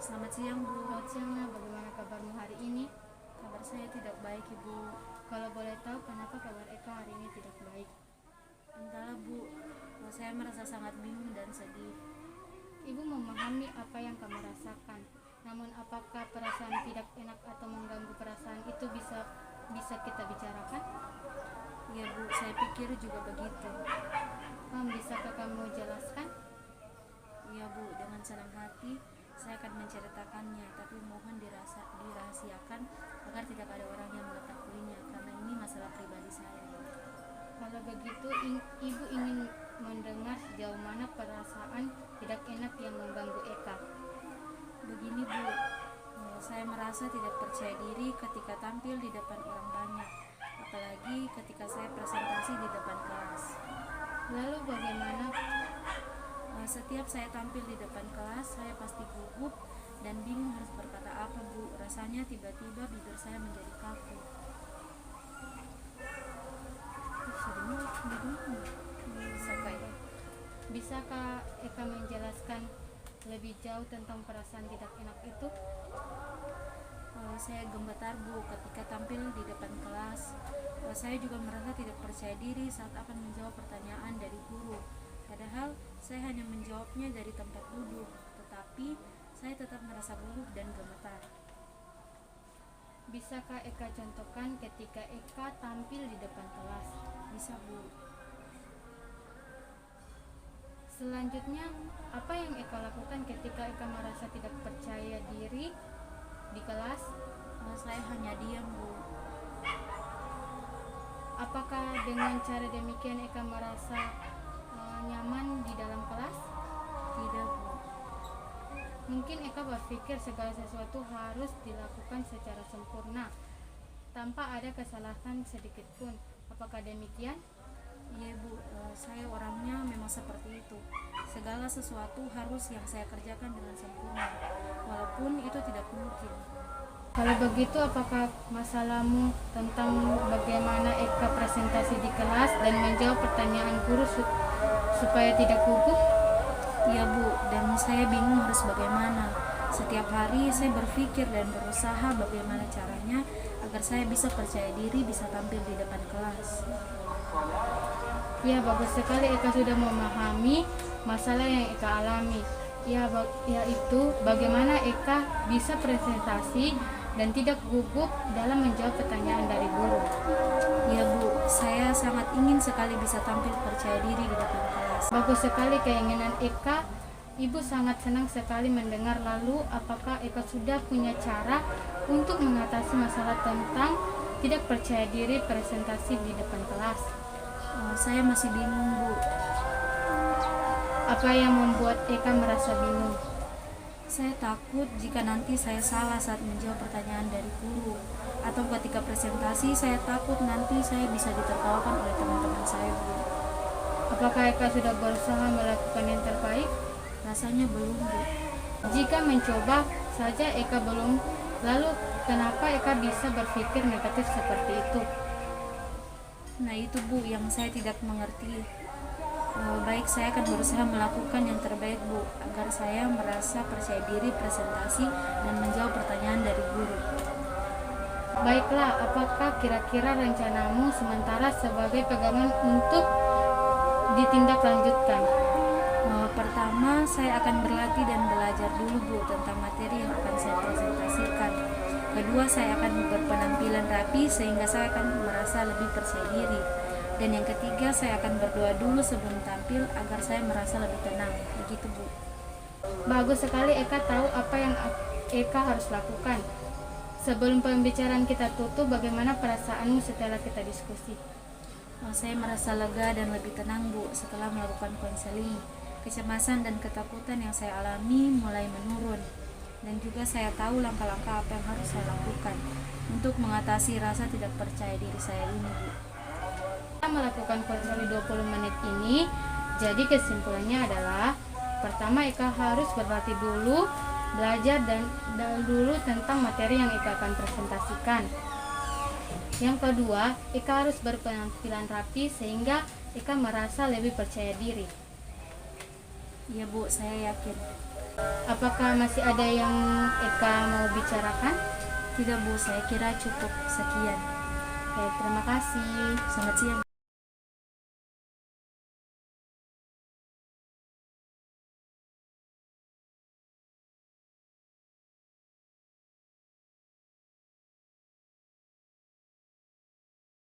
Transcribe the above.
Selamat siang, Bu. Selamat siang, Nak. Bagaimana kabarmu hari ini? Kabar saya tidak baik, Ibu. Kalau boleh tahu, kenapa kabar Eka hari ini tidak baik? Entahlah, Bu. Saya merasa sangat bingung dan sedih. Ibu memahami apa yang kamu rasakan. Namun, apakah perasaan tidak enak atau mengganggu perasaan itu bisa kita bicarakan? Ya, Bu. Saya pikir juga begitu. Bisakah kamu jelaskan? Ya, Bu. Dengan senang hati saya akan menceritakannya, tapi mohon dirahasiakan agar tidak ada orang yang mengetahuinya, karena ini masalah pribadi saya. Kalau begitu, Ibu ingin mendengar sejauh mana perasaan tidak enak yang mengganggu Eka. Begini, Bu. Saya merasa tidak percaya diri ketika tampil di depan orang banyak, apalagi ketika saya presentasi di depan kelas. Lalu bagaimana? Setiap saya tampil di depan kelas, saya pasti gugup dan bingung harus berkata apa, Bu. Rasanya tiba-tiba bibir saya menjadi kaku. Bisakah Eka menjelaskan lebih jauh tentang perasaan tidak enak itu? Saya gemetar, Bu, ketika tampil di depan kelas. Saya juga merasa tidak percaya diri saat akan menjawab pertanyaan dari guru. Padahal saya hanya menjawabnya dari tempat duduk, tetapi saya tetap merasa gugup dan gemetar. Bisakah Eka contohkan ketika Eka tampil di depan kelas? Bisa, Bu. Selanjutnya, apa yang Eka lakukan ketika Eka merasa tidak percaya diri di kelas? Saya hanya diam, Bu. Apakah dengan cara demikian Eka merasa nyaman di dalam kelas? Tidak, Bu. Mungkin Eka berpikir segala sesuatu harus dilakukan secara sempurna tanpa ada kesalahan sedikit pun. Apakah demikian? Iya, Bu. Saya orangnya memang seperti itu. Segala sesuatu harus yang saya kerjakan dengan sempurna, walaupun itu tidak mungkin. Kalau begitu, apakah masalahmu tentang bagaimana Eka presentasi di kelas dan menjawab pertanyaan guru supaya tidak gugup? Iya, Bu, dan saya bingung harus bagaimana. Setiap hari saya berpikir dan berusaha bagaimana caranya agar saya bisa percaya diri bisa tampil di depan kelas. Ya, bagus sekali Eka sudah memahami masalah yang Eka alami. Yaitu bagaimana Eka bisa presentasi dan tidak gugup dalam menjawab pertanyaan dari guru. Ya, Bu, saya sangat ingin sekali bisa tampil percaya diri di depan kelas. Bagus sekali keinginan Eka. Ibu sangat senang sekali mendengar. Lalu, apakah Eka sudah punya cara untuk mengatasi masalah tentang tidak percaya diri presentasi di depan kelas? Saya masih bingung, Bu. Apa yang membuat Eka merasa bingung? Saya takut jika nanti saya salah saat menjawab pertanyaan dari guru, atau ketika presentasi saya takut nanti saya bisa ditertawakan oleh teman-teman saya, Bu. Apakah Eka sudah berusaha melakukan yang terbaik? Rasanya belum, Bu. Jika mencoba saja Eka belum, lalu kenapa Eka bisa berpikir negatif seperti itu? Nah, itu, Bu, yang saya tidak mengerti. Baik, saya akan berusaha melakukan yang terbaik, Bu, agar saya merasa percaya diri presentasi dan menjawab pertanyaan dari guru. Baiklah, apakah kira-kira rencanamu sementara sebagai pegangan untuk ditindaklanjutkan? Pertama, saya akan berlatih dan belajar dulu, Bu, tentang materi yang akan saya presentasikan. Kedua, saya akan berpenampilan rapi sehingga saya akan merasa lebih percaya diri. Dan yang ketiga, saya akan berdoa dulu sebelum tampil agar saya merasa lebih tenang. Begitu, Bu. Bagus sekali Eka tahu apa yang Eka harus lakukan. Sebelum pembicaraan kita tutup, bagaimana perasaanmu setelah kita diskusi? Saya merasa lega dan lebih tenang, Bu, setelah melakukan konseling. Kecemasan dan ketakutan yang saya alami mulai menurun. Dan juga saya tahu langkah-langkah apa yang harus saya lakukan untuk mengatasi rasa tidak percaya diri saya ini, Bu. Kita melakukan konseling 20 menit ini, jadi kesimpulannya adalah pertama Eka harus berlatih dulu, belajar dan dulu tentang materi yang Eka akan presentasikan. Yang kedua, Eka harus berpenampilan rapi sehingga Eka merasa lebih percaya diri. Iya, Bu, saya yakin. Apakah masih ada yang Eka mau bicarakan? Tidak Bu, saya kira cukup sekian. Oke, terima kasih. Selamat siang.